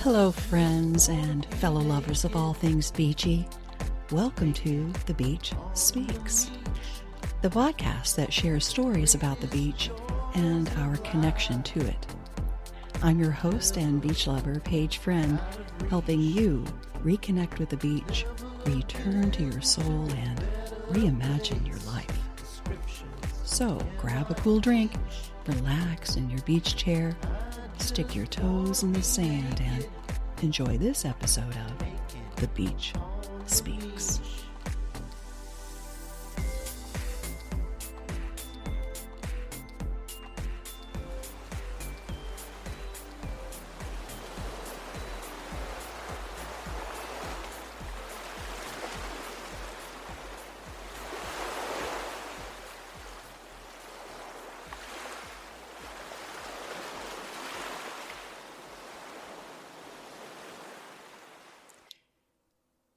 Hello, friends and fellow lovers of all things beachy. Welcome to The Beach Speaks, the podcast that shares stories about the beach and our connection to it. I'm your host and beach lover, Paige Friend, helping you reconnect with the beach, return to your soul, and reimagine your life. So grab a cool drink, relax in your beach chair, stick your toes in the sand, and enjoy this episode of The Beach Speaks.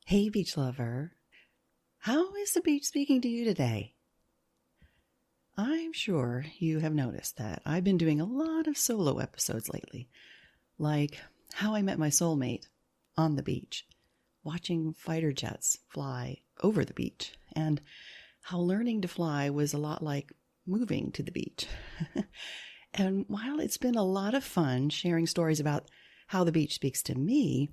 Hey, beach lover. How is the beach speaking to you today? I'm sure you have noticed that I've been doing a lot of solo episodes lately, like how I met my soulmate on the beach, watching fighter jets fly over the beach, and how learning to fly was a lot like moving to the beach. And while it's been a lot of fun sharing stories about how the beach speaks to me,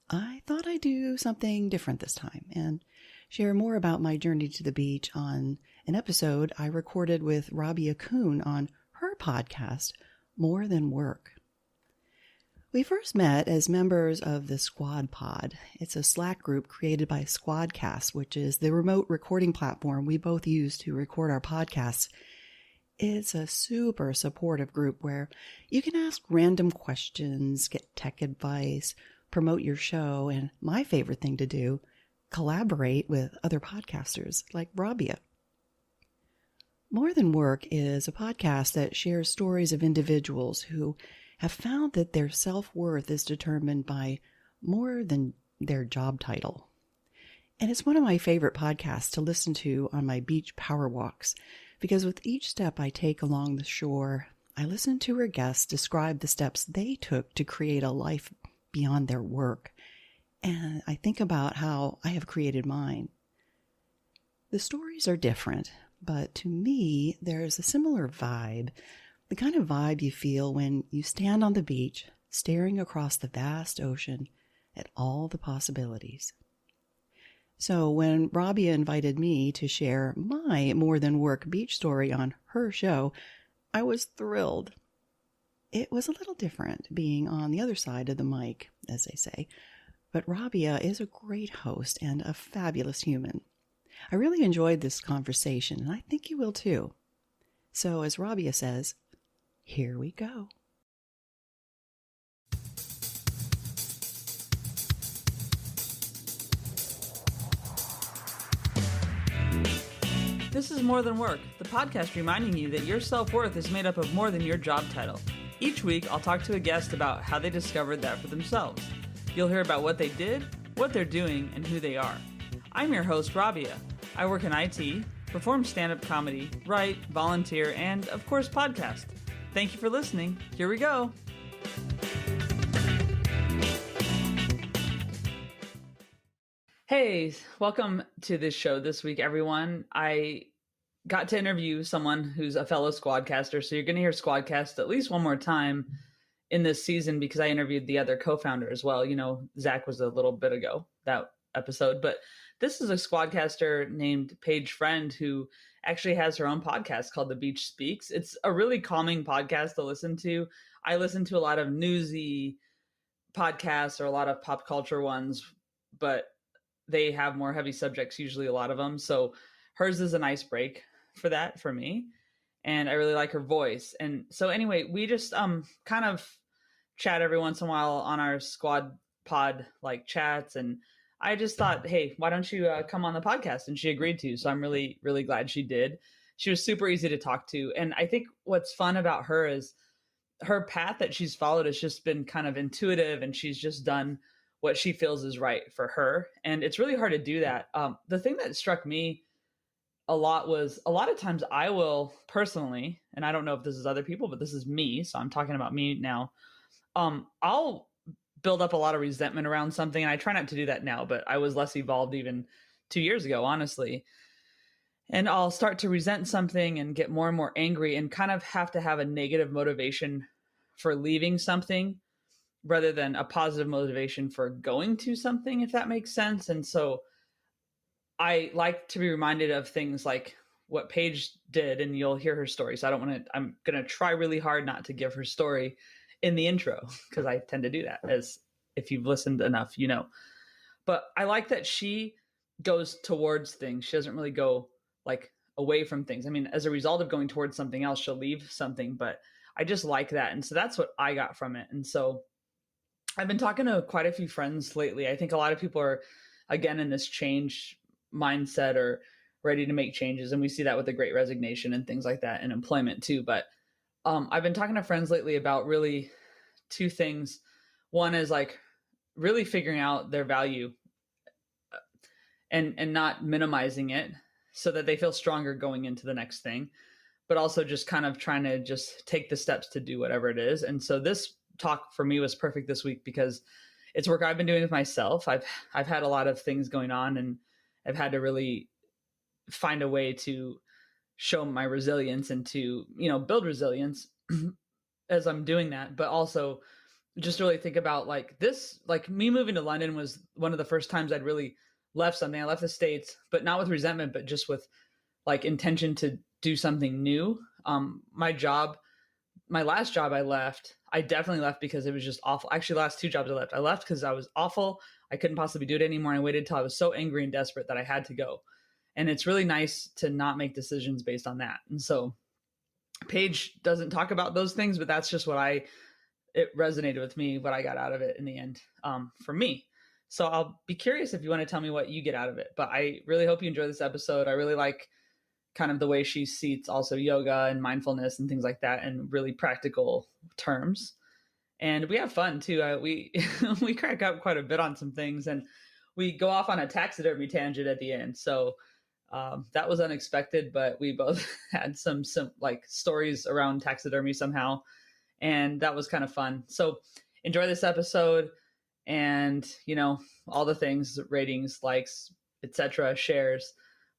I thought I'd do something different this time and share more about my journey to the beach on an episode I recorded with Rabia Coon on her podcast, More Than Work. We first met as members of the Squad Pod. It's a Slack group created by Squadcast, which is the remote recording platform we both use to record our podcasts. It's a super supportive group where you can ask random questions, get tech advice, promote your show, and my favorite thing to do, collaborate with other podcasters like Rabia. More Than Work is a podcast that shares stories of individuals who have found that their self-worth is determined by more than their job title. And it's one of my favorite podcasts to listen to on my beach power walks, because with each step I take along the shore, I listen to her guests describe the steps they took to create a life beyond their work, and I think about how I have created mine. The stories are different, but to me, there's a similar vibe, the kind of vibe you feel when you stand on the beach, staring across the vast ocean at all the possibilities. So when Rabia invited me to share my More Than Work beach story on her show, I was thrilled. It was a little different being on the other side of the mic, as they say, but Rabia is a great host and a fabulous human. I really enjoyed this conversation, and I think you will too. So as Rabia says, here we go. This is More Than Work, the podcast reminding you that your self-worth is made up of more than your job title. Each week, I'll talk to a guest about how they discovered that for themselves. You'll hear about what they did, what they're doing, and who they are. I'm your host, Rabia. I work in IT, perform stand-up comedy, write, volunteer, and, of course, podcast. Thank you for listening. Here we go. Hey, welcome to this show this week, everyone. I got to interview someone who's a fellow Squadcaster, so you're going to hear Squadcast at least one more time in this season because I interviewed the other co-founder as well. You know, Zach was a little bit ago, that episode, but this is a Squadcaster named Paige Friend who actually has her own podcast called The Beach Speaks. It's a really calming podcast to listen to. I listen to a lot of newsy podcasts or a lot of pop culture ones, but they have more heavy subjects, usually a lot of them. So hers is a nice break for that for me. And I really like her voice. And so anyway, we just kind of chat every once in a while on our Squad Pod like chats. And I just thought, hey, why don't you come on the podcast? And she agreed to. So I'm really, really glad she did. She was super easy to talk to. And I think what's fun about her is her path that she's followed has just been kind of intuitive, and she's just done what she feels is right for her. And it's really hard to do that. The thing that struck me a lot was a lot of times I will personally, and I don't know if this is other people, but this is me, so I'm talking about me now. I'll build up a lot of resentment around something. And I try not to do that now, but I was less evolved even 2 years ago, honestly. And I'll start to resent something and get more and more angry and kind of have to have a negative motivation for leaving something rather than a positive motivation for going to something, if that makes sense. And so I like to be reminded of things like what Paige did, and you'll hear her story. So I'm going to try really hard not to give her story in the intro, because I tend to do that, as if you've listened enough, you know. But I like that she goes towards things. She doesn't really go like away from things. I mean, as a result of going towards something else, she'll leave something, but I just like that. And so that's what I got from it. And so I've been talking to quite a few friends lately. I think a lot of people are, again, in this change mindset or ready to make changes. And we see that with the Great Resignation and things like that, and employment too. But I've been talking to friends lately about really two things. One is like really figuring out their value and not minimizing it so that they feel stronger going into the next thing, but also just kind of trying to just take the steps to do whatever it is. And so this talk for me was perfect this week because it's work I've been doing with myself. I've had a lot of things going on, and I've had to really find a way to show my resilience and to, you know, build resilience as I'm doing that, but also just really think about like this, like me moving to London was one of the first times I'd really left something. I left the States, but not with resentment, but just with like intention to do something new. My last job I left, I definitely left because it was just awful. Actually, the last two jobs I left because I was awful. I couldn't possibly do it anymore. I waited till I was so angry and desperate that I had to go. And it's really nice to not make decisions based on that. And so Paige doesn't talk about those things, but that's just it resonated with me, what I got out of it in the end, for me. So I'll be curious if you want to tell me what you get out of it. But I really hope you enjoy this episode. I really like kind of the way she seats also yoga and mindfulness and things like that in really practical terms. And we have fun too. We we crack up quite a bit on some things, and we go off on a taxidermy tangent at the end. So that was unexpected, but we both had some like stories around taxidermy somehow, and that was kind of fun. So enjoy this episode, and you know, all the things, ratings, likes, etc., shares.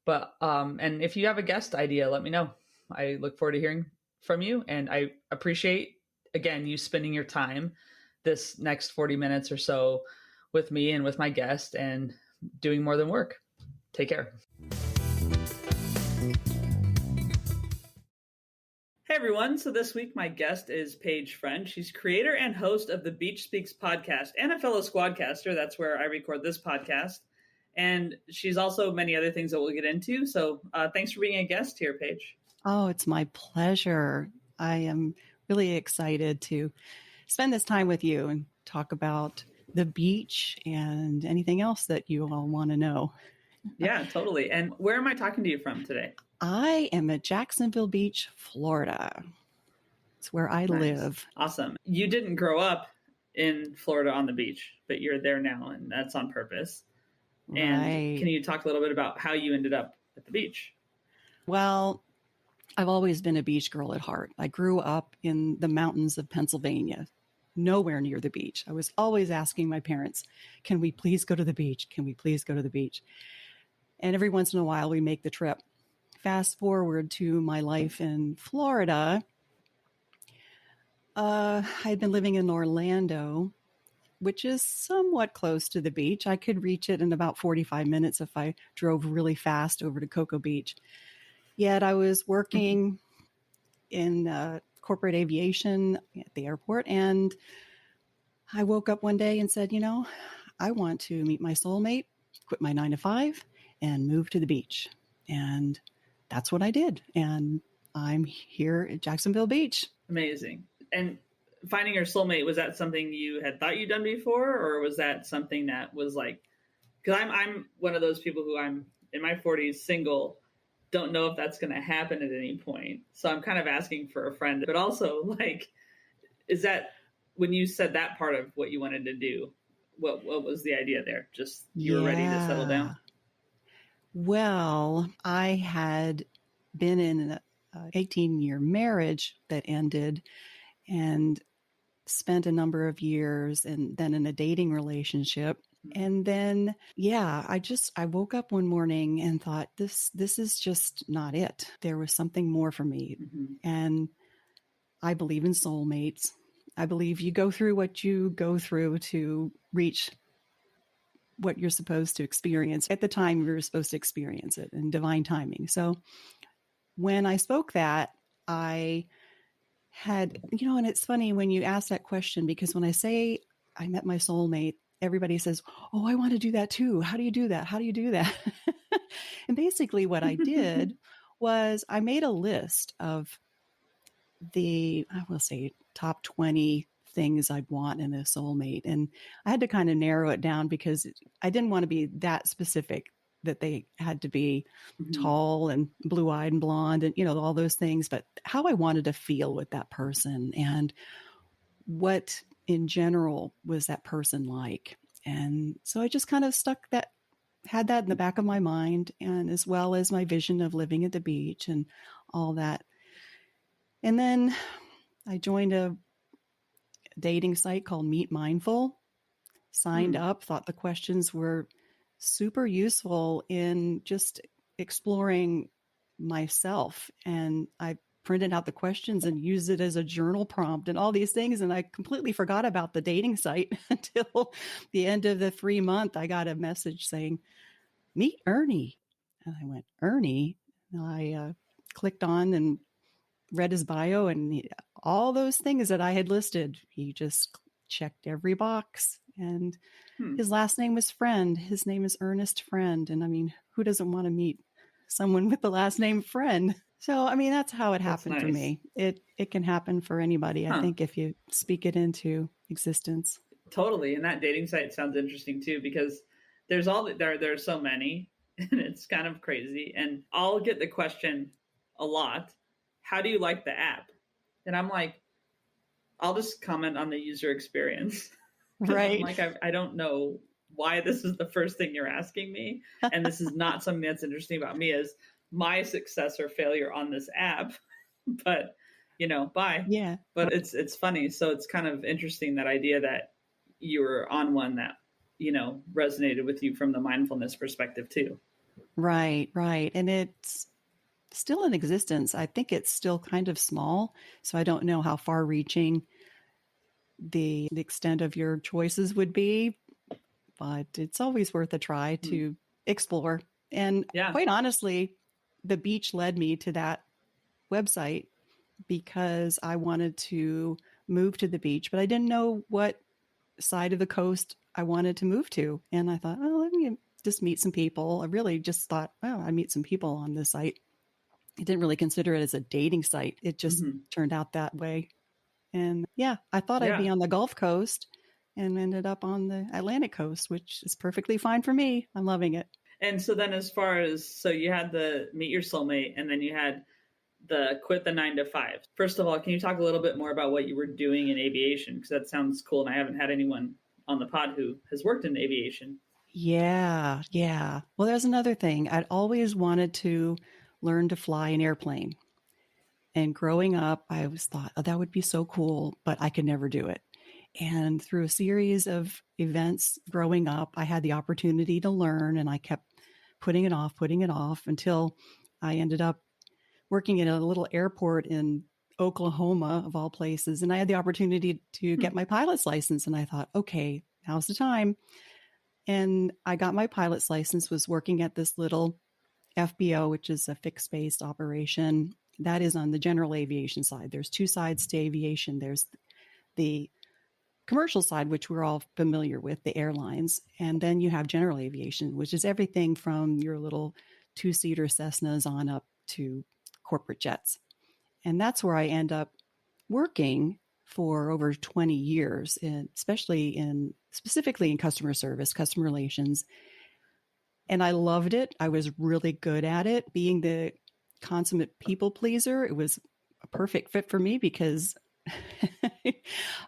But and if you have a guest idea, let me know. I look forward to hearing from you, and I appreciate, again, you spending your time this next 40 minutes or so with me and with my guest and doing more than work. Take care. Hey everyone, so this week my guest is Paige Friend. She's creator and host of the Beach Speaks podcast and a fellow Squadcaster. That's where I record this podcast. And she's also many other things that we'll get into. So thanks for being a guest here, Paige. Oh, it's my pleasure. I am really excited to spend this time with you and talk about the beach and anything else that you all want to know. Yeah, totally. And where am I talking to you from today? I am at Jacksonville Beach, Florida. It's where I live. Awesome. You didn't grow up in Florida on the beach, but you're there now, and that's on purpose. And can you talk a little bit about how you ended up at the beach? Well, I've always been a beach girl at heart. I grew up in the mountains of Pennsylvania, nowhere near the beach. I was always asking my parents, can we please go to the beach? Can we please go to the beach? And every once in a while we make the trip. Fast forward to my life in Florida. I'd been living in Orlando, which is somewhat close to the beach. I could reach it in about 45 minutes if I drove really fast over to Cocoa Beach. Yet I was working in corporate aviation at the airport, and I woke up one day and said, you know, I want to meet my soulmate, quit my 9-to-5, and move to the beach. And that's what I did. And I'm here at Jacksonville Beach. Amazing. And finding your soulmate, was that something you had thought you'd done before, or was that something that was like, because I'm one of those people who I'm in my 40s, single, don't know if that's going to happen at any point. So I'm kind of asking for a friend, but also like, is that when you said that part of what you wanted to do, what was the idea there? Just you were ready to settle down? Well, I had been in an 18-year marriage that ended, and spent a number of years and then in a dating relationship. And then, yeah, I woke up one morning and thought, this is just not it. There was something more for me. And I believe in soulmates. I believe you go through what you go through to reach what you're supposed to experience at the time you're supposed to experience it, in divine timing. So when I spoke that, I had, and it's funny when you ask that question, because when I say I met my soulmate, everybody says, oh, I want to do that too. How do you do that? How do you do that? And basically what I did was I made a list of I will say, top 20 things I'd want in a soulmate. And I had to kind of narrow it down because I didn't want to be that specific that they had to be tall and blue-eyed and blonde and, all those things, but how I wanted to feel with that person and what in general was that person like. And so I just kind of had that in the back of my mind, and as well as my vision of living at the beach and all that. And then I joined a dating site called Meet Mindful, signed up, thought the questions were super useful in just exploring myself. And I printed out the questions and used it as a journal prompt and all these things. And I completely forgot about the dating site until the end of the free month. I got a message saying, meet Ernie. And I went, Ernie? And I clicked on and read his bio, and all those things that I had listed, he just checked every box. And his last name was Friend. His name is Ernest Friend. And I mean, who doesn't want to meet someone with the last name Friend? So, I mean, that's how it happened for me. It can happen for anybody, I think, if you speak it into existence. Totally. And that dating site sounds interesting too, because there's so many, and it's kind of crazy. And I'll get the question a lot, how do you like the app? And I'm like, I'll just comment on the user experience. Right. I'm like, I don't know why this is the first thing you're asking me. And this is not something that's interesting about me as my success or failure on this app. But, bye. Yeah. But it's funny. So it's kind of interesting, that idea that you were on one that, resonated with you from the mindfulness perspective too. Right. And it's still in existence. I think it's still kind of small, so I don't know how far reaching the extent of your choices would be, but it's always worth a try to explore. And quite honestly, the beach led me to that website because I wanted to move to the beach, but I didn't know what side of the coast I wanted to move to. And I thought, oh, let me just meet some people. I really just thought, oh, I'd meet some people on this site. I didn't really consider it as a dating site. It just turned out that way. And I thought I'd be on the Gulf Coast and ended up on the Atlantic coast, which is perfectly fine for me. I'm loving it. And so then so you had the meet your soulmate, and then you had the quit the 9 to 5. First of all, can you talk a little bit more about what you were doing in aviation? Because that sounds cool. And I haven't had anyone on the pod who has worked in aviation. Yeah. Well, there's another thing. I'd always wanted to learn to fly an airplane. And growing up, I always thought, oh, that would be so cool, but I could never do it. And through a series of events growing up, I had the opportunity to learn, and I kept putting it off until I ended up working in a little airport in Oklahoma, of all places. And I had the opportunity to get my pilot's license. And I thought, okay, now's the time. And I got my pilot's license, was working at this little FBO, which is a fixed base operation. That is on the general aviation side. There's two sides to aviation. There's the commercial side, which we're all familiar with, the airlines. And then you have general aviation, which is everything from your little 2-seater Cessnas on up to corporate jets. And that's where I end up working for over 20 years, and specifically in customer service, customer relations. And I loved it. I was really good at it. Being the consummate people pleaser, it was a perfect fit for me because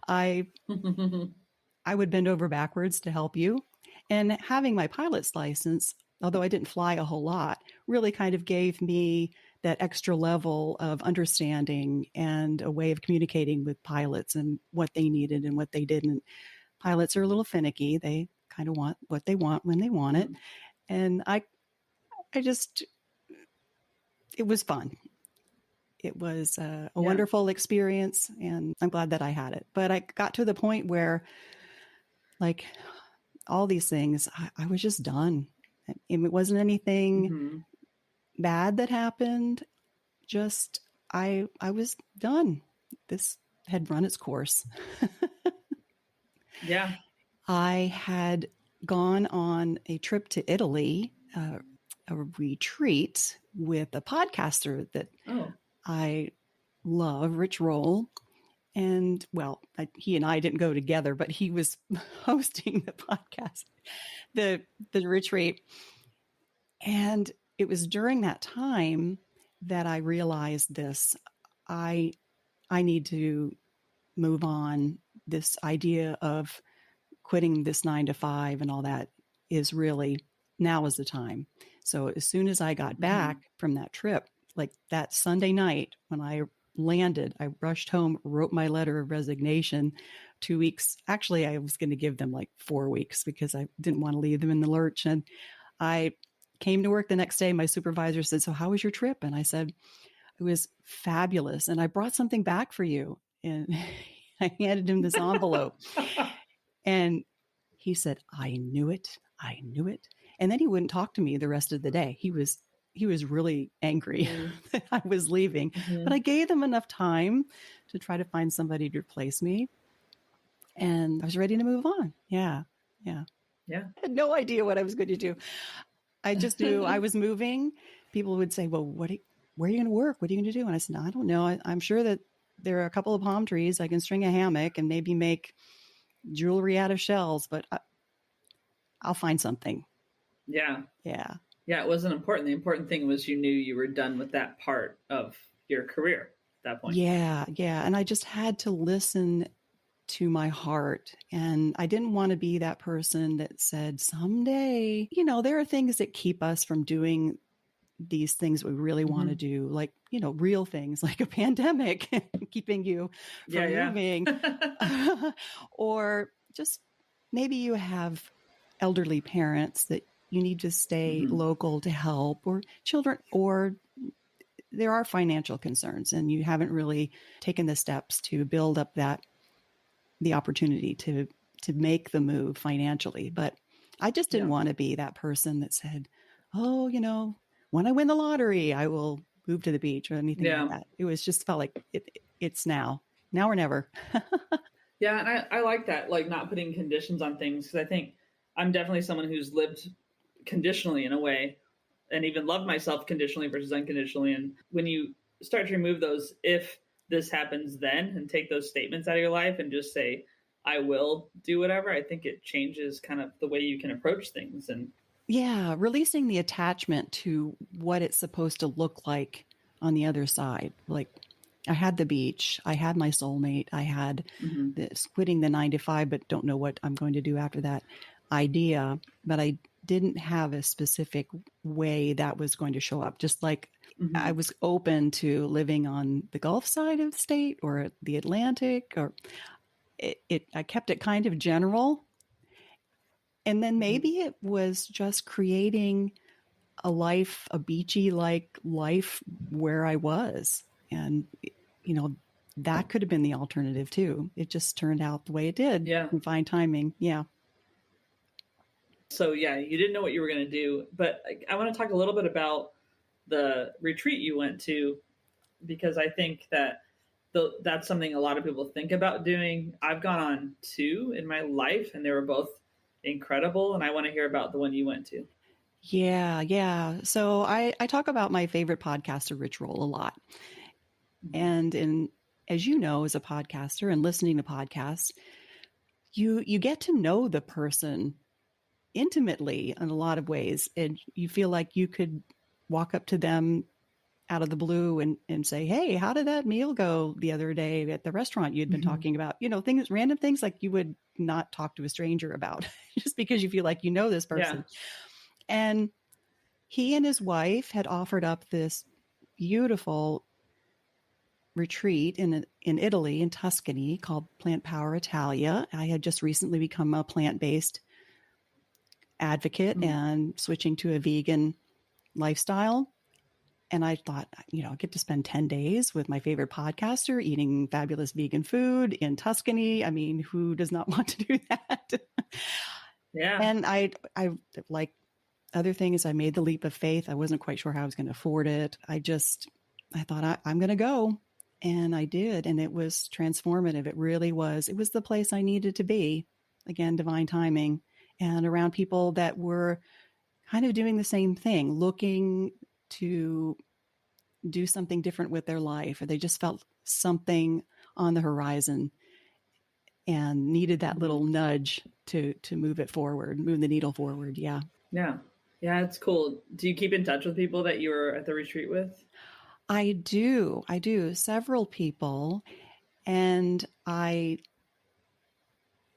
I would bend over backwards to help you. And having my pilot's license, although I didn't fly a whole lot, really kind of gave me that extra level of understanding and a way of communicating with pilots and what they needed and what they didn't. Pilots are a little finicky. They kind of want what they want when they want it. And I just, it was fun. It was a wonderful experience, and I'm glad that I had it. But I got to the point where, like, all these things, I was just done. It wasn't anything bad that happened. Just, I was done. This had run its course. Yeah. I had gone on a trip to Italy, a retreat with a podcaster that I love, Rich Roll. And well, he and I didn't go together, but he was hosting the podcast, the retreat. And it was during that time that I realized this. I need to move on. This idea of quitting this 9 to 5 and all that is really, now is the time. So as soon as I got back from that trip, like that Sunday night when I landed, I rushed home, wrote my letter of resignation. 2 weeks. Actually, I was going to give them like 4 weeks because I didn't want to leave them in the lurch. And I came to work the next day. My supervisor said, "So how was your trip?" And I said, "It was fabulous. And I brought something back for you." And I handed him this envelope. And he said, "I knew it. I knew it." And then he wouldn't talk to me the rest of the day. He was really angry that I was leaving, but I gave them enough time to try to find somebody to replace me. And I was ready to move on. Yeah. I had no idea what I was going to do. I just knew I was moving. People would say, "Well, where are you going to work? What are you going to do?" And I said, "No, I don't know. I'm sure that there are a couple of palm trees. I can string a hammock and maybe make jewelry out of shells, but I'll find something." Yeah. It wasn't important. The important thing was you knew you were done with that part of your career at that point. Yeah. And I just had to listen to my heart. And I didn't want to be that person that said, someday, there are things that keep us from doing these things we really want to do, like, real things like a pandemic keeping you from moving. Or just maybe you have elderly parents that you need to stay local to help, or children, or there are financial concerns and you haven't really taken the steps to build up the opportunity to make the move financially. But I just didn't want to be that person that said, "Oh, when I win the lottery, I will move to the beach," or anything like that. It was just felt like it's now or never. And I like that, like not putting conditions on things, because I think I'm definitely someone who's lived conditionally in a way, and even loved myself conditionally versus unconditionally. And when you start to remove those, if this happens then, and take those statements out of your life and just say, "I will do whatever," I think it changes kind of the way you can approach things. And releasing the attachment to what it's supposed to look like on the other side. Like, I had the beach, I had my soulmate, I had this quitting the 9 to 5, but don't know what I'm going to do after that idea. But I didn't have a specific way that was going to show up. Just like I was open to living on the Gulf side of the state or the Atlantic, or I kept it kind of general. And then maybe it was just creating a beachy like life where I was. And, that could have been the alternative too. It just turned out the way it did. In fine timing. So you didn't know what you were going to do, but I want to talk a little bit about the retreat you went to, because I think that that's something a lot of people think about doing. I've gone on 2 in my life, and they were both incredible. And I want to hear about the one you went to. Yeah. So I talk about my favorite podcaster, Rich Roll, a lot. And as you know, as a podcaster and listening to podcasts, you get to know the person intimately in a lot of ways. And you feel like you could walk up to them out of the blue and say, "Hey, how did that meal go the other day at the restaurant you'd been talking about?" Random things like you would not talk to a stranger about just because you feel like you know this person. And he and his wife had offered up this beautiful retreat in Italy, in Tuscany, called Plant Power Italia. I had just recently become a plant-based advocate and switching to a vegan lifestyle. And I thought, I get to spend 10 days with my favorite podcaster eating fabulous vegan food in Tuscany. I mean, who does not want to do that? Yeah. And I like other things, I made the leap of faith. I wasn't quite sure how I was going to afford it. I thought I'm going to go. And I did. And it was transformative. It really was. It was the place I needed to be. Again, divine timing, and around people that were kind of doing the same thing, looking to do something different with their life, or they just felt something on the horizon and needed that little nudge to move it forward, move the needle forward. Yeah. Yeah. Yeah, it's cool. Do you keep in touch with people that you were at the retreat with? I do. Several people. And I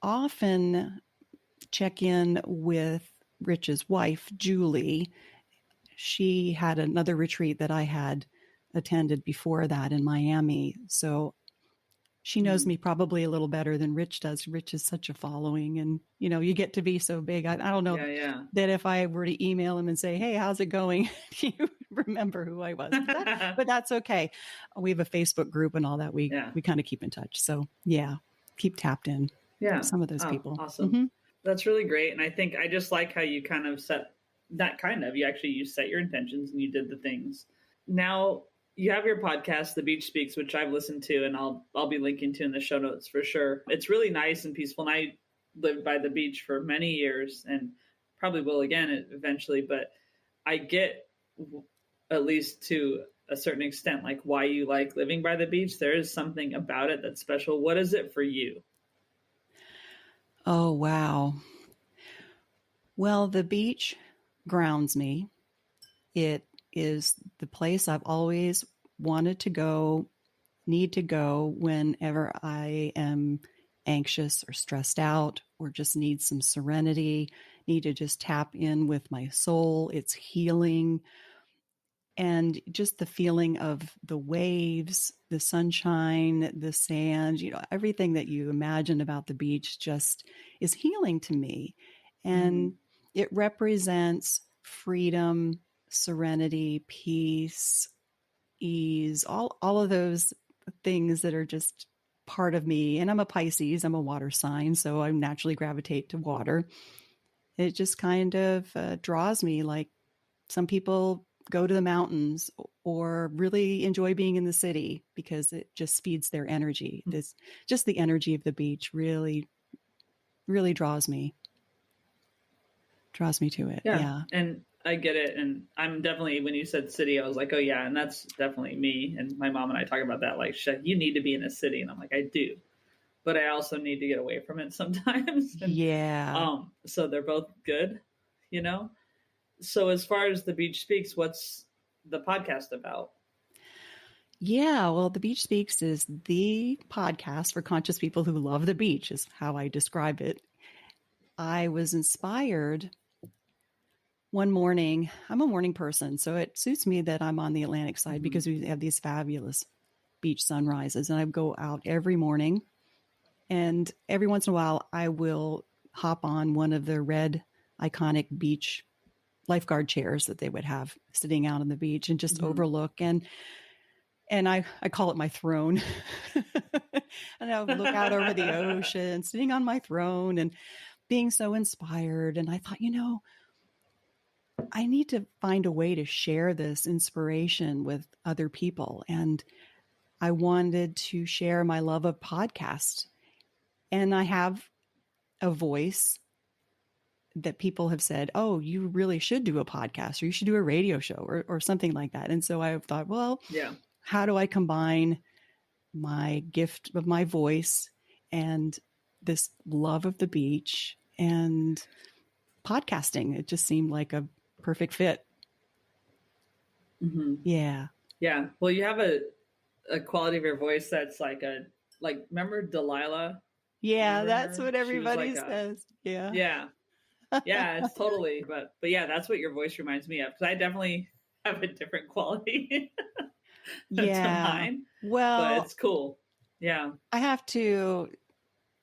often check in with Rich's wife, Julie. She had another retreat that I had attended before that in Miami. So she knows me probably a little better than Rich does. Rich is such a following, and you get to be so big. I don't know that if I were to email him and say, "Hey, how's it going?" Do you remember who I was? But that's okay. We have a Facebook group and all that. We kind of keep in touch. So yeah, keep tapped in. Yeah, some of those people. Awesome. Mm-hmm. That's really great, and I think I just like how you kind of set you set your intentions and you did the things. Now, you have your podcast, The Beach Speaks, which I've listened to, and I'll be linking to in the show notes for sure. It's really nice and peaceful, and I lived by the beach for many years and probably will again eventually, but I get, at least to a certain extent, like why you like living by the beach. There is something about it that's special. What is it for you? Oh, wow. Well, the beach grounds me. It is the place I've always wanted to go, need to go whenever I am anxious or stressed out or just need some serenity, need to just tap in with my soul. It's healing. And just the feeling of the waves, the sunshine, the sand, everything that you imagine about the beach just is healing to me. And it represents freedom, serenity, peace, ease, all of those things that are just part of me. And I'm a Pisces, I'm a water sign, so I naturally gravitate to water. It just kind of draws me. Like some people go to the mountains or really enjoy being in the city because it just feeds their energy. This just the energy of the beach really, really draws me to it. Yeah. And I get it. And I'm definitely, when you said city, I was like, oh yeah. And that's definitely me. And my mom and I talk about that. Like, you need to be in a city. And I'm like, I do, but I also need to get away from it sometimes. And, so they're both good, So as far as The Beach Speaks, what's the podcast about? Yeah, well, The Beach Speaks is the podcast for conscious people who love the beach, is how I describe it. I was inspired one morning. I'm a morning person, so it suits me that I'm on the Atlantic side because we have these fabulous beach sunrises, and I go out every morning. And every once in a while, I will hop on one of the red iconic beach lifeguard chairs that they would have sitting out on the beach and just overlook. And I call it my throne. And I would look out over the ocean, sitting on my throne and being so inspired. And I thought, I need to find a way to share this inspiration with other people. And I wanted to share my love of podcasts. And I have a voice that people have said, oh, you really should do a podcast, or you should do a radio show or something like that. And so I thought, well, how do I combine my gift of my voice and this love of the beach and podcasting? It just seemed like a perfect fit. Yeah. Yeah. Well, you have a quality of your voice that's remember Delilah? Yeah, that's what everybody says. Yeah. Yeah. Yeah, it's totally, but yeah, that's what your voice reminds me of. Cause I definitely have a different quality. to Yeah. mine, but Well, it's cool. Yeah. I have to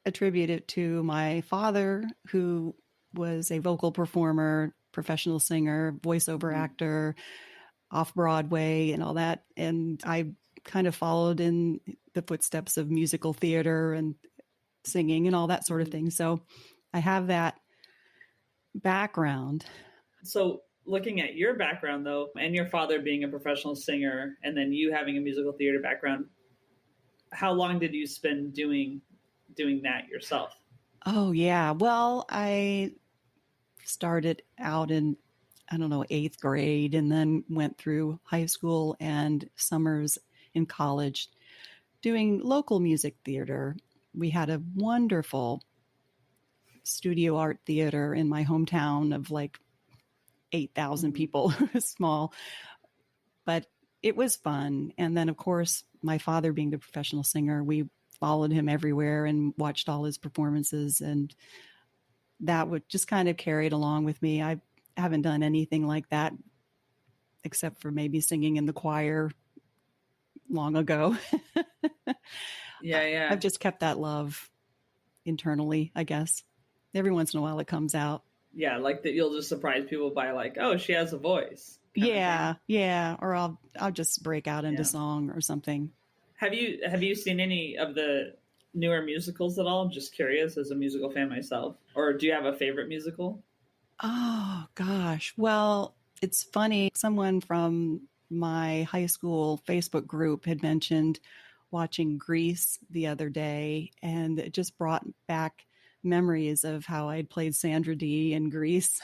attribute it to my father, who was a vocal performer, professional singer, voiceover Mm. actor, off Broadway, and all that. And I kind of followed in the footsteps of musical theater and singing and all that sort of Mm. thing. So I have that background. So, looking at your background though, and your father being a professional singer, and then you having a musical theater background, how long did you spend doing that yourself? Oh, yeah. Well, I started out in, I don't know, eighth grade, and then went through high school and summers in college doing local music theater. We had a wonderful studio art theater in my hometown of like 8,000 Mm-hmm. people, small, but it was fun. And then, of course, my father being the professional singer, we followed him everywhere and watched all his performances. And that would just kind of carry it along with me. I haven't done anything like that except for maybe singing in the choir long ago. Yeah, I've yeah. just kept that love internally, I guess. Every once in a while it comes out. Yeah, like that you'll just surprise people by like, oh, she has a voice kind of thing. Yeah, yeah. Or I'll just break out into Yeah. song or something. Have you seen any of the newer musicals at all? I'm just curious as a musical fan myself. Or do you have a favorite musical? Oh gosh. Well, it's funny. Someone from my high school Facebook group had mentioned watching Grease the other day, and it just brought back memories of how I'd played Sandra Dee in Grease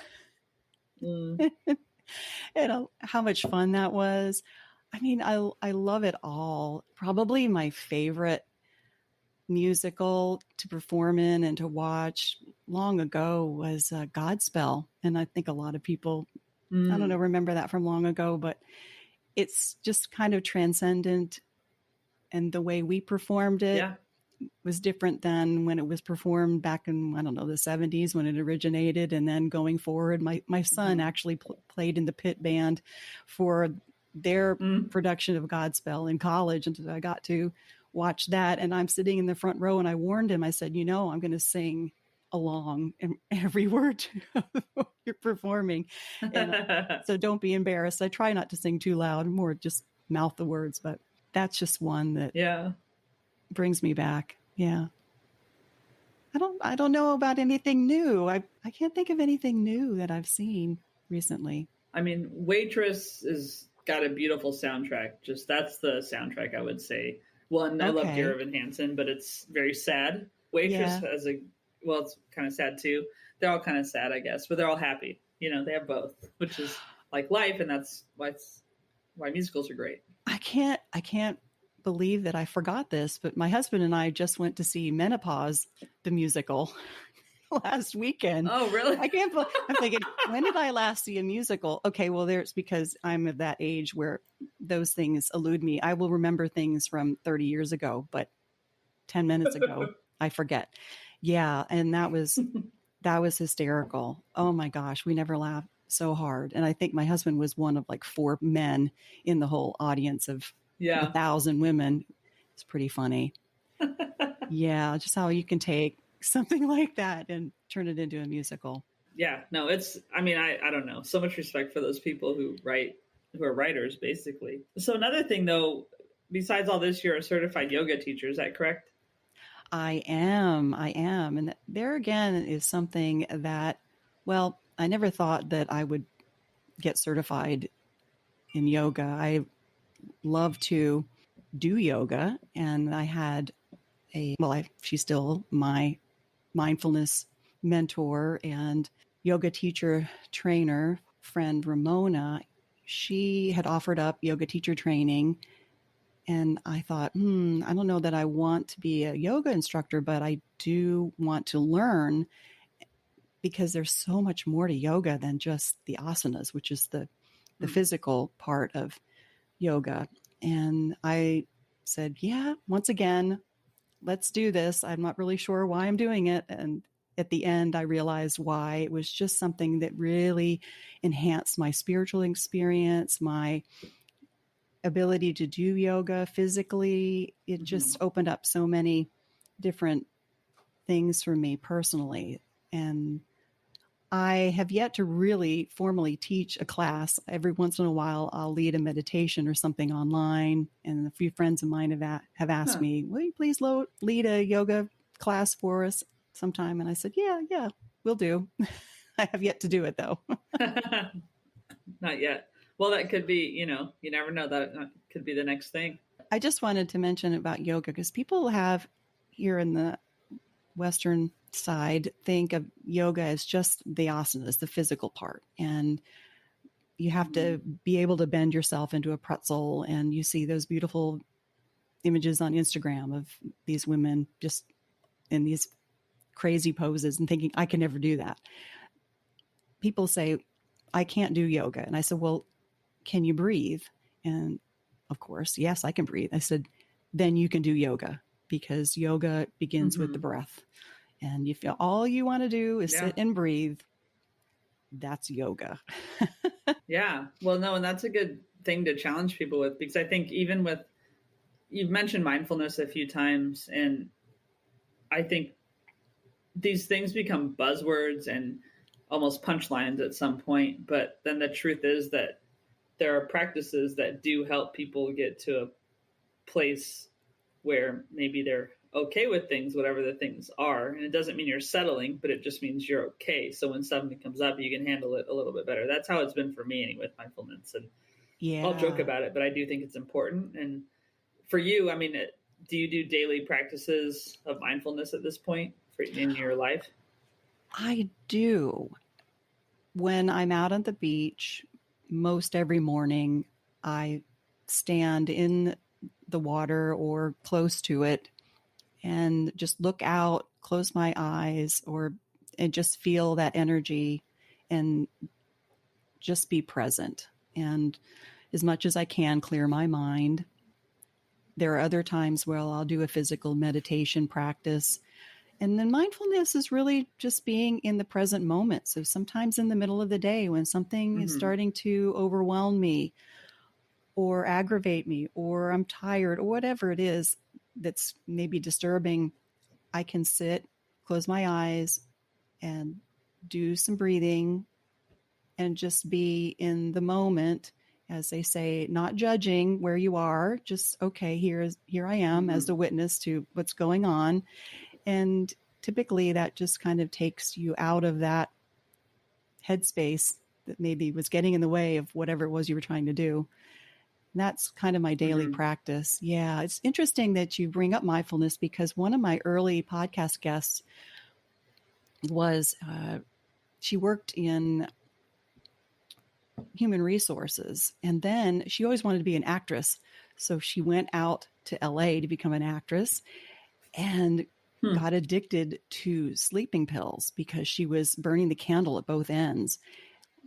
Mm. and how much fun that was. I mean, I love it all. Probably my favorite musical to perform in and to watch long ago was Godspell, and I think a lot of people, I don't know, Mm. remember that from long ago, but it's just kind of transcendent, and the way we performed it Yeah. was different than when it was performed back in, I don't know, the 70s when it originated, and then going forward. My son Mm-hmm. actually played in the pit band for their Mm. production of Godspell in college, and I got to watch that, and I'm sitting in the front row, and I warned him. I said, I'm going to sing along in every word you're performing, and so don't be embarrassed. I try not to sing too loud, more just mouth the words, but that's just one that Yeah. brings me back. Yeah. I don't know about anything new. I can't think of anything new that I've seen recently. I mean, Waitress is got a beautiful soundtrack. Just that's the soundtrack I would say. One, I love Dear Okay. Evan Hansen, but it's very sad. Waitress Yeah. has well, it's kind of sad too. They're all kind of sad, I guess, but they're all happy. They have both, which is like life, and that's why musicals are great. I can't believe that I forgot this, but my husband and I just went to see Menopause the musical last weekend. Oh, really? I can't believe, I'm thinking, when did I last see a musical? Okay, well, there's because I'm of that age where those things elude me. I will remember things from 30 years ago, but 10 minutes ago, I forget. Yeah, and that was hysterical. Oh my gosh, we never laughed so hard. And I think my husband was one of like four men in the whole audience of a Yeah. thousand women. It's pretty funny. Yeah, just how you can take something like that and turn it into a musical. Yeah. No, it's. I mean, I don't know. So much respect for those people who are writers, basically. So another thing, though, besides all this, you're a certified yoga teacher. Is that correct? I am. And there again is something that, well, I never thought that I would get certified in yoga. I love to do yoga, and I had she's still my mindfulness mentor and yoga teacher trainer friend, Ramona. She had offered up yoga teacher training, and I thought, I don't know that I want to be a yoga instructor, but I do want to learn, because there's so much more to yoga than just the asanas, which is the Hmm. physical part of yoga. And I said, yeah, once again, let's do this. I'm not really sure why I'm doing it. And at the end, I realized why. It was just something that really enhanced my spiritual experience, my ability to do yoga physically, it just opened up so many different things for me personally. And I have yet to really formally teach a class. Every once in a while, I'll lead a meditation or something online. And a few friends of mine have asked me, will you please lead a yoga class for us sometime? And I said, yeah, we'll do. I have yet to do it, though. Not yet. Well, that could be, you never know. That could be the next thing. I just wanted to mention about yoga because people have here in the Western side think of yoga as just the asanas, the physical part. And you have to be able to bend yourself into a pretzel. And you see those beautiful images on Instagram of these women just in these crazy poses and thinking, I can never do that. People say, I can't do yoga. And I said, well, can you breathe? And of course, yes, I can breathe. I said, then you can do yoga because yoga begins with the breath. And if all you want to do is sit and breathe, that's yoga. Yeah. Well, no, and that's a good thing to challenge people with, because I think even with, you've mentioned mindfulness a few times, and I think these things become buzzwords and almost punchlines at some point. But then the truth is that there are practices that do help people get to a place where maybe they're okay with things, whatever the things are. And it doesn't mean you're settling, but it just means you're okay. So when something comes up, you can handle it a little bit better. That's how it's been for me anyway, with mindfulness. And I'll joke about it, but I do think it's important. And for you, I mean, do you do daily practices of mindfulness at this point in your life? I do. When I'm out on the beach, most every morning, I stand in the water or close to it and just look out, close my eyes, and just feel that energy and just be present. And as much as I can, clear my mind. There are other times where I'll do a physical meditation practice. And then mindfulness is really just being in the present moment. So sometimes in the middle of the day when something is starting to overwhelm me or aggravate me, or I'm tired, or whatever it is that's maybe disturbing, I can sit, close my eyes, and do some breathing and just be in the moment, as they say, not judging where you are, just, okay, here I am as the witness to what's going on. And typically that just kind of takes you out of that headspace that maybe was getting in the way of whatever it was you were trying to do. And that's kind of my daily practice. Yeah, it's interesting that you bring up mindfulness because one of my early podcast guests was, she worked in human resources, and then she always wanted to be an actress. So she went out to LA to become an actress and got addicted to sleeping pills because she was burning the candle at both ends,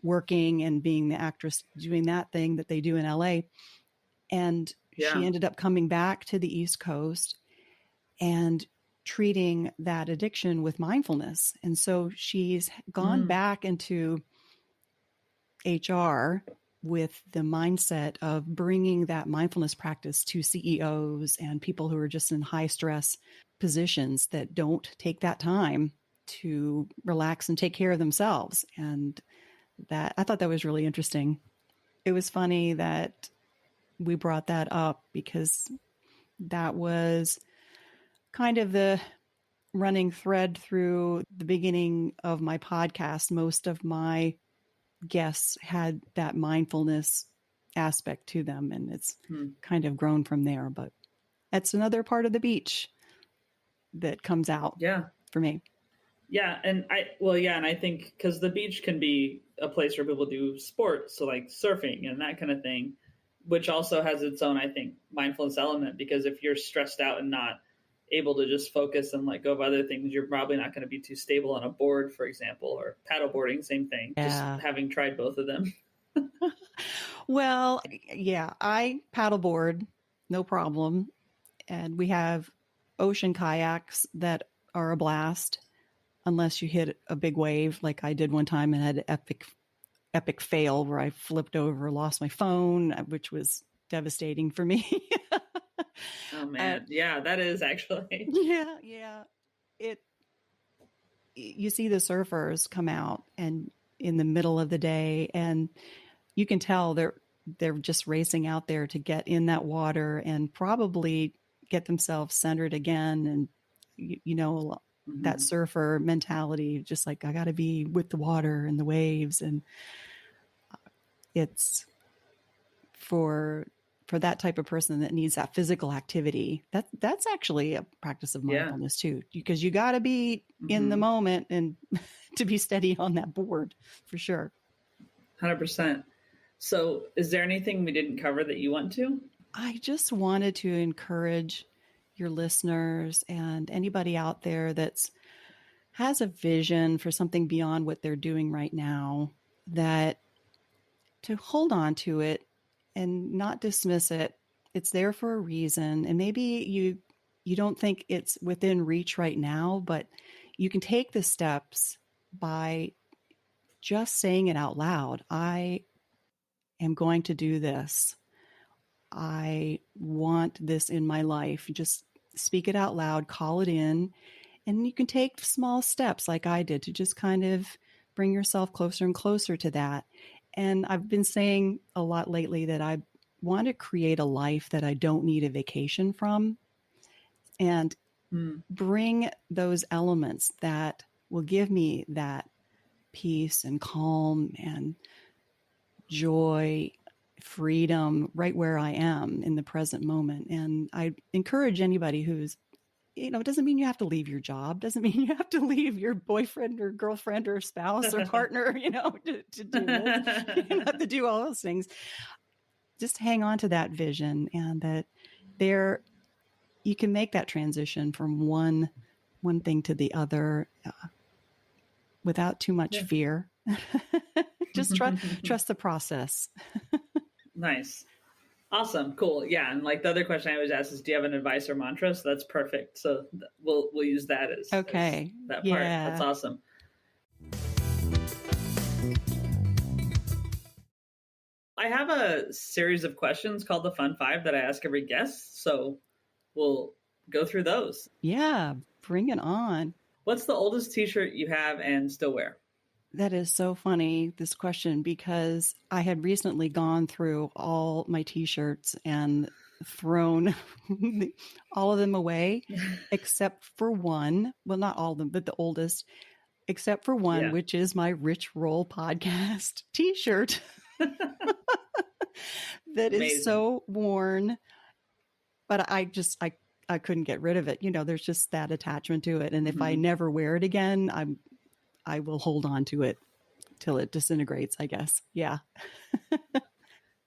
working and being the actress, doing that thing that they do in LA. And she ended up coming back to the East Coast and treating that addiction with mindfulness. And so she's gone back into HR with the mindset of bringing that mindfulness practice to CEOs and people who are just in high stress positions that don't take that time to relax and take care of themselves. And that, I thought that was really interesting. It was funny that we brought that up because that was kind of the running thread through the beginning of my podcast. Most of my guests had that mindfulness aspect to them, and it's kind of grown from there. But that's another part of the beach that comes out for me. Yeah. And I think because the beach can be a place where people do sports, so like surfing and that kind of thing, which also has its own, I think, mindfulness element, because if you're stressed out and not able to just focus and let go of other things, you're probably not going to be too stable on a board, for example, or paddleboarding, same thing, just having tried both of them. Well, yeah, I paddleboard, no problem. And we have ocean kayaks that are a blast, unless you hit a big wave like I did one time and had an epic fail where I flipped over, lost my phone, which was devastating for me. Oh man. Yeah, that is actually. Yeah. You see the surfers come out and in the middle of the day, and you can tell they're just racing out there to get in that water and probably get themselves centered again. And that surfer mentality, just like, I got to be with the water and the waves. And it's for that type of person that needs that physical activity. That's actually a practice of mindfulness too, because you got to be in the moment and to be steady on that board, for sure. 100%. So is there anything we didn't cover that you want to? I just wanted to encourage your listeners and anybody out there that's has a vision for something beyond what they're doing right now, that to hold on to it and not dismiss it. It's there for a reason. And maybe you don't think it's within reach right now, but you can take the steps by just saying it out loud. I am going to do this. I want this in my life. Just speak it out loud, call it in, and you can take small steps like I did to just kind of bring yourself closer and closer to that. And I've been saying a lot lately that I want to create a life that I don't need a vacation from, and bring those elements that will give me that peace and calm and joy, freedom right where I am in the present moment. And I encourage anybody who's, it doesn't mean you have to leave your job. Doesn't mean you have to leave your boyfriend or girlfriend or spouse or partner, to do this. You don't have to do all those things. Just hang on to that vision, and that you can make that transition from one thing to the other without too much fear. Just trust the process. Nice. Awesome. Cool. Yeah. And like the other question I always ask is, do you have an advice or mantra? So that's perfect. So we'll use that as okay. As that part. Yeah. That's awesome. I have a series of questions called the Fun Five that I ask every guest. So we'll go through those. Yeah. Bring it on. What's the oldest t-shirt you have and still wear? That is so funny, this question, because I had recently gone through all my t-shirts and thrown all of them away, except for one. Well, not all of them, but the oldest, except for one, which is my Rich Roll Podcast t-shirt. That is so worn, but I couldn't get rid of it. There's just that attachment to it. And if I never wear it again, I will hold on to it till it disintegrates, I guess. Yeah.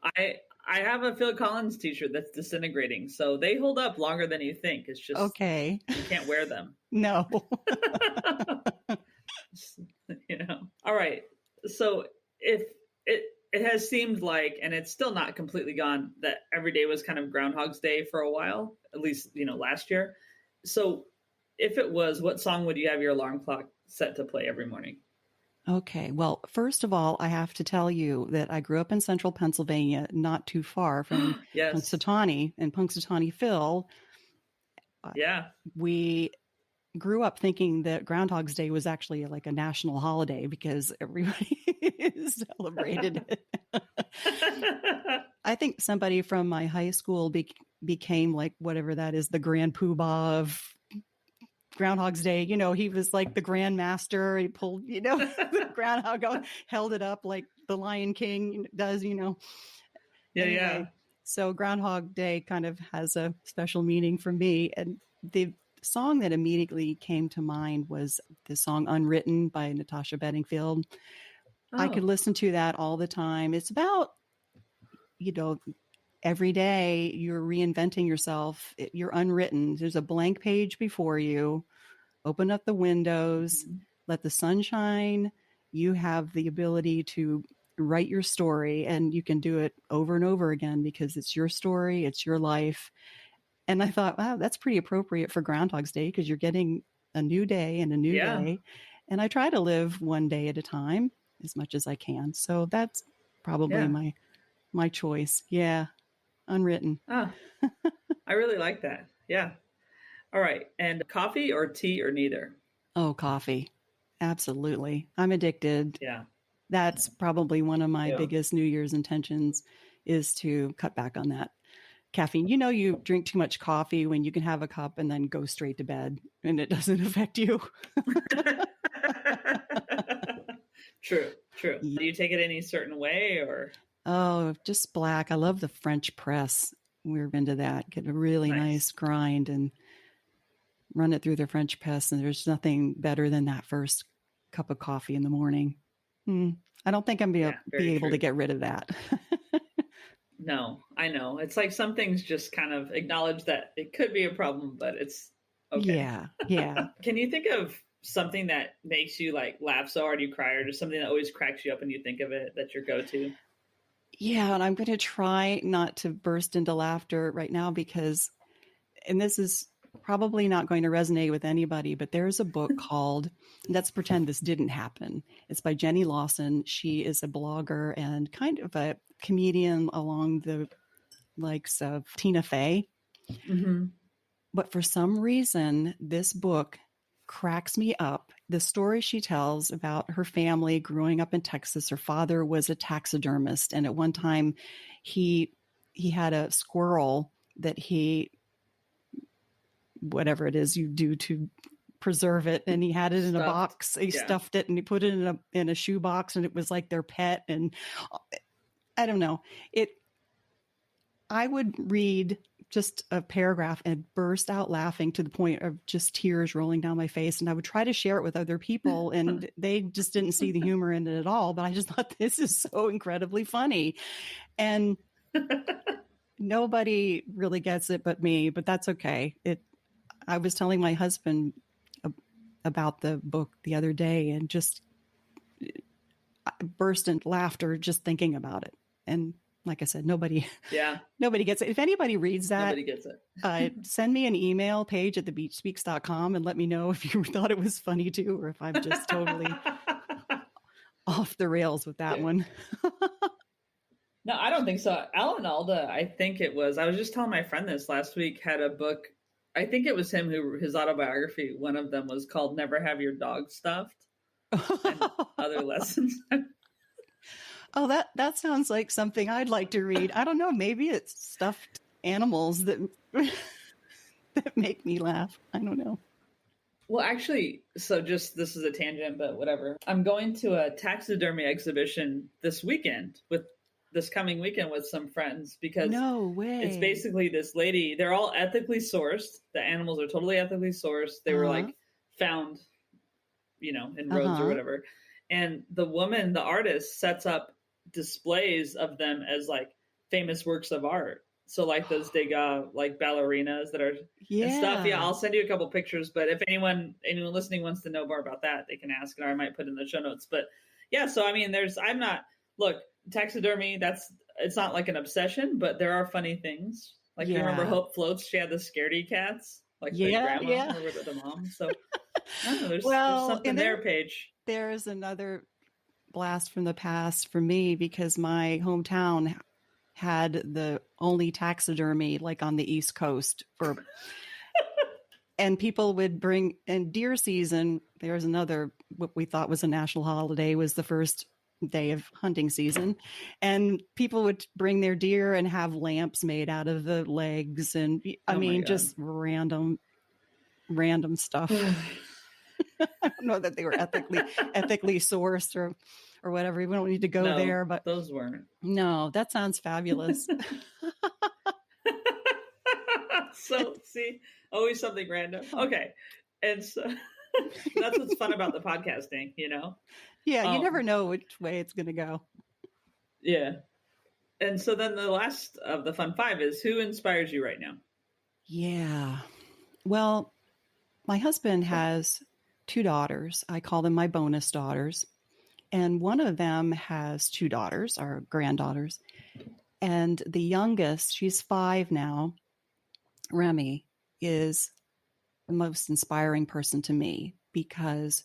I have a Phil Collins t-shirt that's disintegrating. So they hold up longer than you think. It's just, okay. You can't wear them. No. All right. So if it has seemed like, and it's still not completely gone, that every day was kind of Groundhog's Day for a while, at least, last year. So if it was, what song would you have your alarm clock set to play every morning? Okay. Well, first of all, I have to tell you that I grew up in central Pennsylvania, not too far from Punxsutawney, and Punxsutawney Phil. Yeah. We grew up thinking that Groundhog's Day was actually like a national holiday because everybody celebrated it. I think somebody from my high school became like whatever that is, the grand poobah of Groundhog's Day. He was like the grand master. He pulled, the groundhog out, held it up like the Lion King does, Yeah, anyway, yeah. So Groundhog Day kind of has a special meaning for me. And the song that immediately came to mind was the song Unwritten by Natasha Bedingfield. I could listen to that all the time. It's about, every day you're reinventing yourself. You're unwritten. There's a blank page before you. Open up the windows, let the sun shine. You have the ability to write your story, and you can do it over and over again because it's your story, it's your life. And I thought, wow, that's pretty appropriate for Groundhog's Day because you're getting a new day and a new day. And I try to live one day at a time as much as I can. So that's probably my choice. Yeah. unwritten. Ah, I really like that. Yeah. All right. And coffee or tea or neither? Oh, coffee. Absolutely. I'm addicted. Yeah. That's probably one of my Yeah. biggest New Year's intentions is to cut back on that caffeine. You know, you drink too much coffee when you can have a cup and then go straight to bed and it doesn't affect you. True. Do you take it any certain way or? Oh, just black. I love the French press. We're into that. Get a really nice grind and run it through the French press. And there's nothing better than that first cup of coffee in the morning. I don't think I'm be able to get rid of that. No, I know. It's like some things just kind of acknowledge that it could be a problem, but it's okay. Yeah. Can you think of something that makes you like laugh so hard you cry, or just something that always cracks you up when you think of it, that's your go-to? Yeah, and I'm going to try not to burst into laughter right now because, and this is probably not going to resonate with anybody, but there's a book called Let's Pretend This Didn't Happen. It's by Jenny Lawson. She is a blogger and kind of a comedian along the likes of Tina Fey. Mm-hmm. But for some reason, this book cracks me up. The story she tells about her family growing up in Texas. Her father was a taxidermist, and at one time he had a squirrel that he, whatever it is you do to preserve it, and he had it in a box. He stuffed it and he put it in a shoe box, and it was like their pet. And I don't know, I would read just a paragraph and burst out laughing to the point of just tears rolling down my face. And I would try to share it with other people, and they just didn't see the humor in it at all. But I just thought, this is so incredibly funny. And nobody really gets it but me, but that's okay. I was telling my husband about the book the other day and just burst into laughter just thinking about it. And like I said, nobody gets it. If anybody reads that, nobody gets it. Send me an email, paige@thebeachspeaks.com, and let me know if you thought it was funny too, or if I'm just totally off the rails with that one. No, I don't think so. Alan Alda, I think it was. I was just telling my friend this last week, had a book. I think it was him who, his autobiography, one of them was called Never Have Your Dog Stuffed. And other lessons. Oh, that sounds like something I'd like to read. I don't know. Maybe it's stuffed animals that make me laugh. I don't know. Well, actually, so just this is a tangent, but whatever. I'm going to a taxidermy exhibition this coming weekend with some friends, because no way. It's basically this lady. They're all ethically sourced. The animals are totally ethically sourced. They were like found, in roads or whatever. And the woman, the artist, sets up displays of them as like famous works of art. So like those Degas, like ballerinas that are and stuff. Yeah, I'll send you a couple pictures. But if anyone listening wants to know more about that, they can ask, or I might put in the show notes. But yeah, so I mean, taxidermy, it's not like an obsession, but there are funny things. Like you remember Hope Floats? She had the scaredy cats, like the grandma or the mom. So I don't know, there's something there, Paige. There's another blast from the past for me, because my hometown had the only taxidermy like on the East Coast and people would bring, in deer season, there's another, what we thought was a national holiday, was the first day of hunting season, and people would bring their deer and have lamps made out of the legs, and just random stuff. I don't know that they were ethically sourced or whatever. We don't need to go there, but those weren't. No, that sounds fabulous. So see, always something random. Okay. And so that's what's fun about the podcasting, Yeah, you never know which way it's going to go. Yeah. And so then the last of the fun five is, who inspires you right now? Yeah. Well, my husband has 2 daughters. I call them my bonus daughters. And one of them has 2 daughters, our granddaughters. And the youngest, she's 5 now, Remy, is the most inspiring person to me, because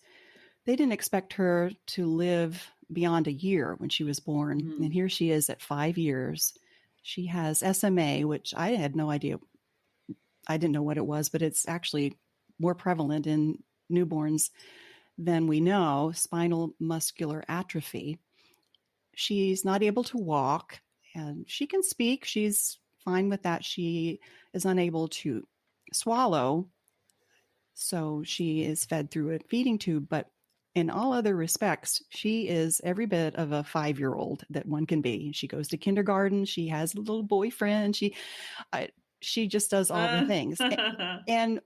they didn't expect her to live beyond a year when she was born. Mm-hmm. And here she is at 5 years, She has SMA, which I had no idea. I didn't know what it was, but it's actually more prevalent in newborns than we know, spinal muscular atrophy. She's not able to walk, and she can speak. She's fine with that. She is unable to swallow, so she is fed through a feeding tube. But in all other respects, she is every bit of a 5-year-old that one can be. She goes to kindergarten. She has a little boyfriend. She just does all the things. And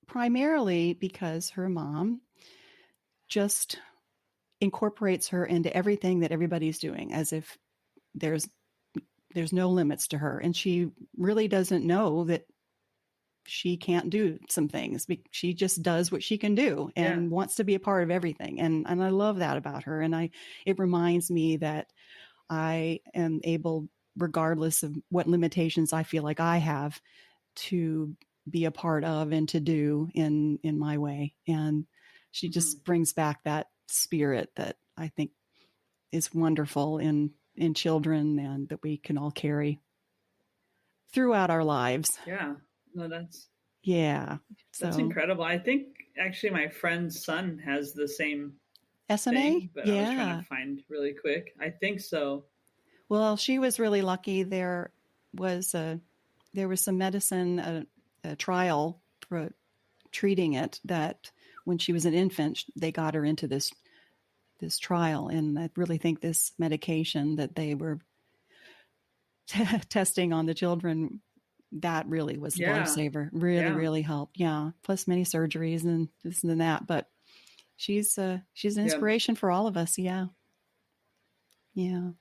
primarily because her mom just incorporates her into everything that everybody's doing, as if there's no limits to her. And she really doesn't know that she can't do some things. She just does what she can do and wants to be a part of everything. And I love that about her. And it reminds me that I am able, regardless of what limitations I feel like I have, to be a part of and to do in my way. And she just brings back that spirit that I think is wonderful in children, and that we can all carry throughout our lives. Yeah. No, that's incredible. I think actually my friend's son has the same SMA thing, but I was trying to find really quick. I think so. Well, she was really lucky. There was some medicine, a trial for treating it, that when she was an infant, they got her into this trial. And I really think this medication that they were testing on the children, that really was a lifesaver. Really helped. Yeah. Plus many surgeries and this and that. But she's an inspiration for all of us. Yeah. Yeah.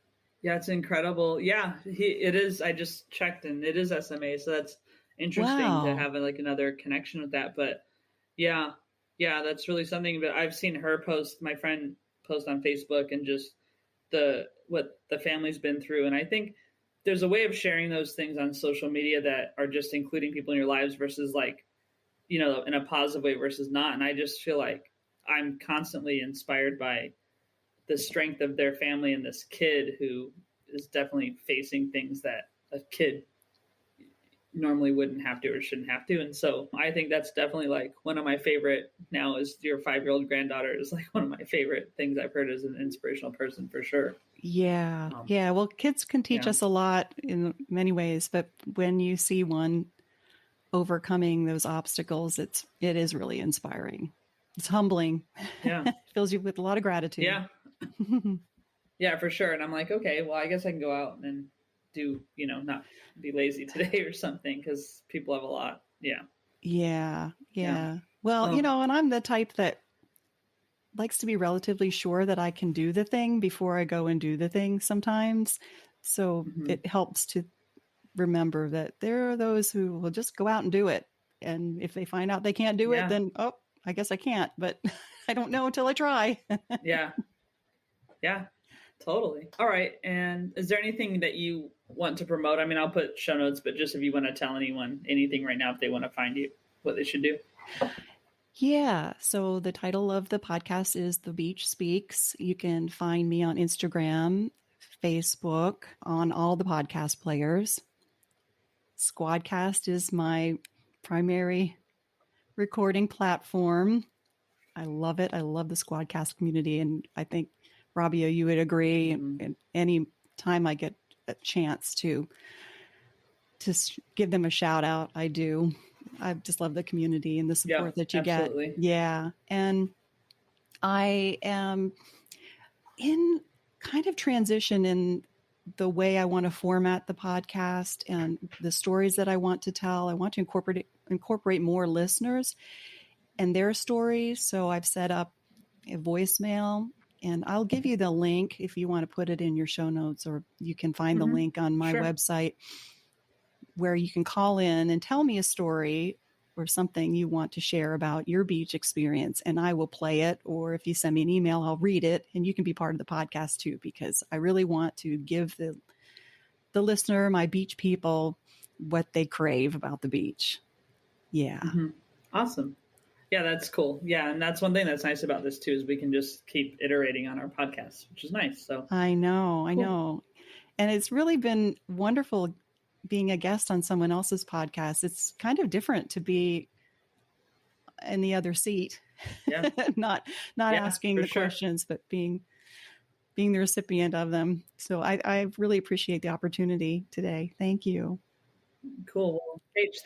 Yeah, it's incredible. Yeah, it is. I just checked, and it is SMA. So that's interesting to have another connection with that. But yeah, that's really something. But I've seen her post, my friend post on Facebook, and just what the family's been through. And I think there's a way of sharing those things on social media that are just including people in your lives versus in a positive way versus not. And I just feel like I'm constantly inspired by the strength of their family and this kid who is definitely facing things that a kid normally wouldn't have to or shouldn't have to. And so I think that's definitely one of my favorite now is your 5-year-old granddaughter is one of my favorite things I've heard as an inspirational person for sure. Yeah. Well, kids can teach us a lot in many ways, but when you see one overcoming those obstacles, it is really inspiring. It's humbling. Yeah. It fills you with a lot of gratitude. Yeah. Yeah, for sure. And I'm like, okay, well, I guess I can go out and do, not be lazy today or something because people have a lot. Yeah. Yeah. Well, and I'm the type that likes to be relatively sure that I can do the thing before I go and do the thing sometimes. So it helps to remember that there are those who will just go out and do it. And if they find out they can't do it, then, I guess I can't, but I don't know until I try. Yeah, totally. All right. And is there anything that you want to promote? I mean, I'll put show notes, but just if you want to tell anyone anything right now, if they want to find you, what they should do. Yeah. So the title of the podcast is The Beach Speaks. You can find me on Instagram, Facebook, on all the podcast players. Squadcast is my primary recording platform. I love it. I love the Squadcast community. And I think, Rabia, you would agree. And any time I get a chance to give them a shout out, I do. I just love the community and the support that you absolutely get. Yeah. And I am in kind of transition in the way I want to format the podcast and the stories that I want to tell. I want to incorporate more listeners and their stories. So I've set up a voicemail, and I'll give you the link if you want to put it in your show notes, or you can find the link on my website where you can call in and tell me a story or something you want to share about your beach experience, and I will play it. Or if you send me an email, I'll read it, and you can be part of the podcast too, because I really want to give the listener, my beach people, what they crave about the beach. Yeah. Awesome. Yeah, that's cool. Yeah, and that's one thing that's nice about this too, is we can just keep iterating on our podcast, which is nice. So I know. And it's really been wonderful being a guest on someone else's podcast. It's kind of different to be in the other seat, Yeah. not asking the questions, but being the recipient of them. So I really appreciate the opportunity today. Thank you. Cool. Well, Paige,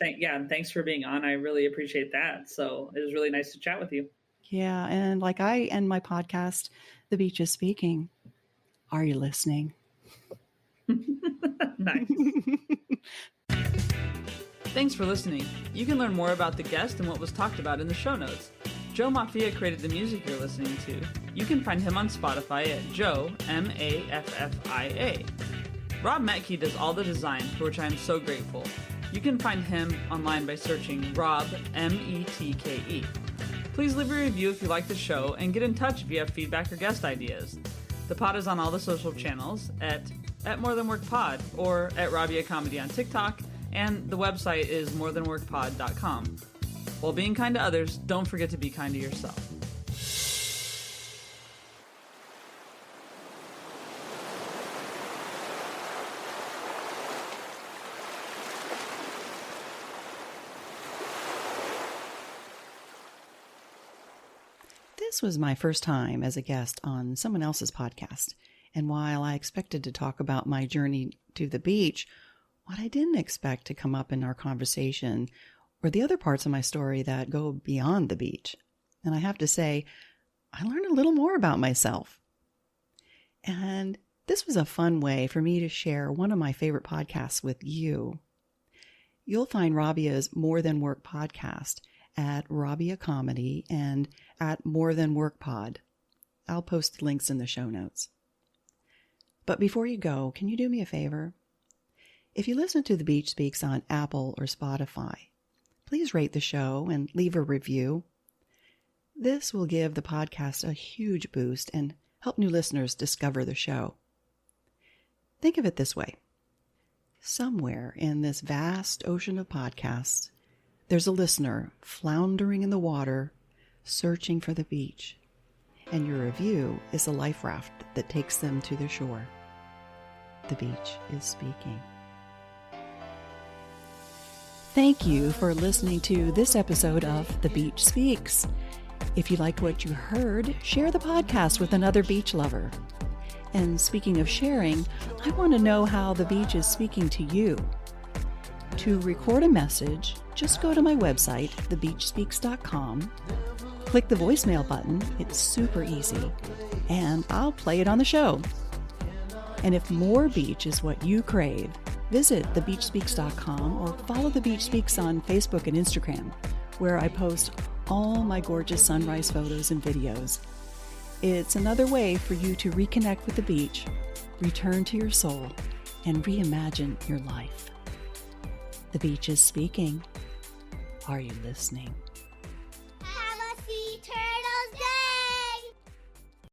thanks for being on. I really appreciate that. So it was really nice to chat with you. Yeah. And like I end my podcast, The Beach is Speaking. Are you listening? Nice. Thanks for listening. You can learn more about the guest and what was talked about in the show notes. Joe Maffia created the music you're listening to. You can find him on Spotify at Joe, Maffia. Rob Metke does all the design, for which I am so grateful. You can find him online by searching Rob, Metke. Please leave a review if you like the show, and get in touch if you have feedback or guest ideas. The pod is on all the social channels at More Than Work Pod or at Rabia Comedy on TikTok, and the website is morethanworkpod.com. While being kind to others, don't forget to be kind to yourself. This was my first time as a guest on someone else's podcast. And while I expected to talk about my journey to the beach, what I didn't expect to come up in our conversation were the other parts of my story that go beyond the beach. And I have to say, I learned a little more about myself. And this was a fun way for me to share one of my favorite podcasts with you. You'll find Rabia's More Than Work podcast at Rabia Comedy and at More Than Work Pod. I'll post the links in the show notes. But before you go, can you do me a favor? If you listen to The Beach Speaks on Apple or Spotify, please rate the show and leave a review. This will give the podcast a huge boost and help new listeners discover the show. Think of it this way. Somewhere in this vast ocean of podcasts, there's a listener floundering in the water, searching for the beach, and your review is a life raft that takes them to the shore. The beach is speaking. Thank you for listening to this episode of The Beach Speaks. If you liked what you heard, share the podcast with another beach lover. And speaking of sharing, I want to know how the beach is speaking to you. To record a message, just go to my website, thebeachspeaks.com, click the voicemail button, it's super easy, and I'll play it on the show. And if more beach is what you crave, visit thebeachspeaks.com or follow The Beach Speaks on Facebook and Instagram, where I post all my gorgeous sunrise photos and videos. It's another way for you to reconnect with the beach, return to your soul, and reimagine your life. The beach is speaking. Are you listening?